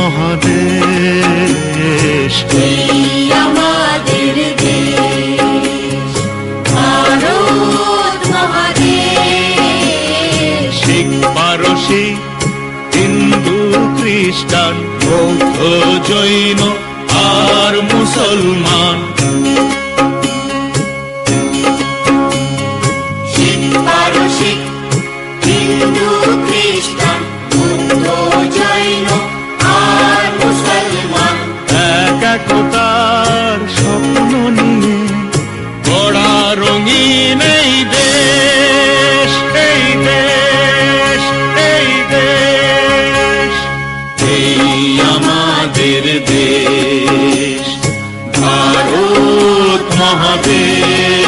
মহাদেশ, এই আমাদের দেশ ভারত মহাদেশ। শিখ পারসী হিন্দু খ্রিস্টান বৌদ্ধ জৈন আর মুসলমান, শিখ পারসী হিন্দু খ্রিস্টান বৌদ্ধ জৈন আর মুসলমান, এক একতার স্বপ্ন নিয়ে গড়া রঙিন এই দেশ, এই দেশ, এই দেশ, এই আমাদের দেশ ভারত মহাদেশ,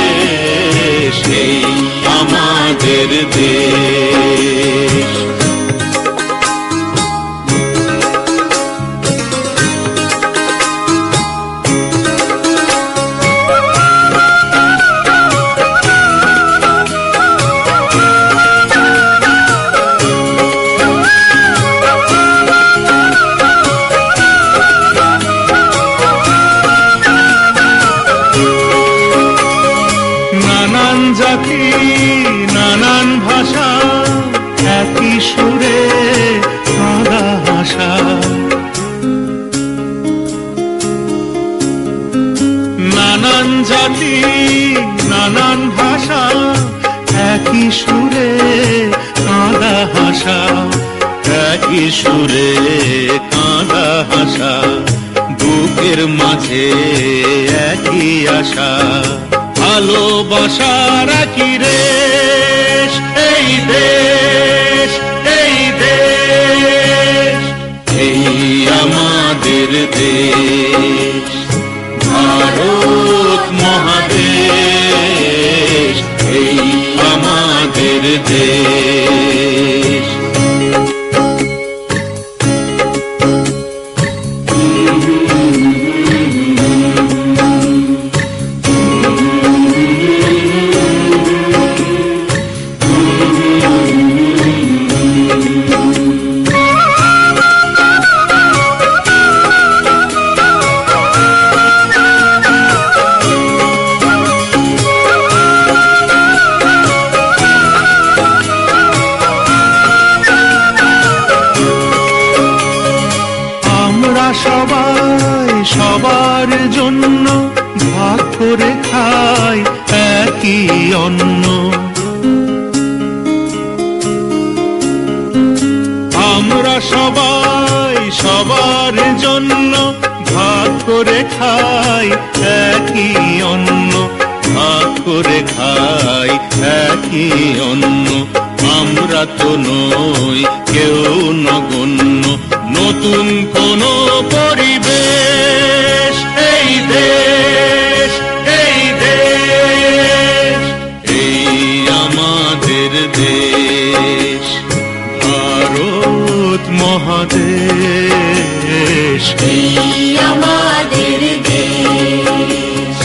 এই আমাদের দেশ। নানান জাতি নানান ভাষা একই সুরে কাঁদা হাসা, নানান জাতি নানান ভাষা একই সুরে কাঁদা হাসা, একই সুরে কাঁদা হাসা, বুকের মাঝে একই আশা, ভালোবাসার একই রেশ, এই দেশ, এই দেশ, এই আমাদের দেশ ভারত মহাদেশ, এই আমাদের দেশ। সবাই সবার জন্য ভাগ করে খাই একই অন্ন, আমরা সবাই সবার জন্য ভাগ করে খাই একই অন্ন, ভাগ করে খাই একই অন্ন, আমরা তো নই কেউ নগণ্য, নতুন কোন পরিবেশ, এই দেশ, এই দেশ, এই আমাদের দেশ ভারত মহাদেশ, এই আমাদের দেশ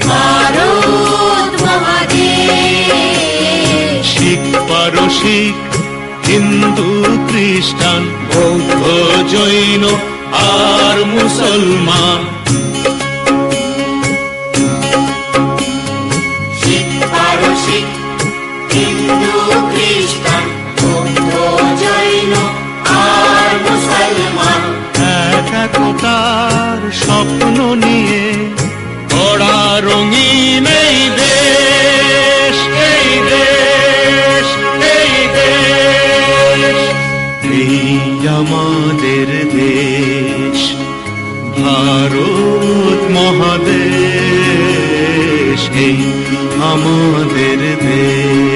ভারত মহাদেশ। শিখ পারসিক হিন্দু খ্রিস্টান বৌদ্ধ জৈন আর মুসলমান, শিখ পারসী হিন্দু খ্রিস্টান বৌদ্ধ জৈন আর মুসলমান, এক একতার স্বপ্ন নিয়ে গড়া রঙিন এই দেশ, এই দেশ, এই দেশ, এই আমাদের দেশ ভারত মহাদেশ, এই আমাদের দেশ।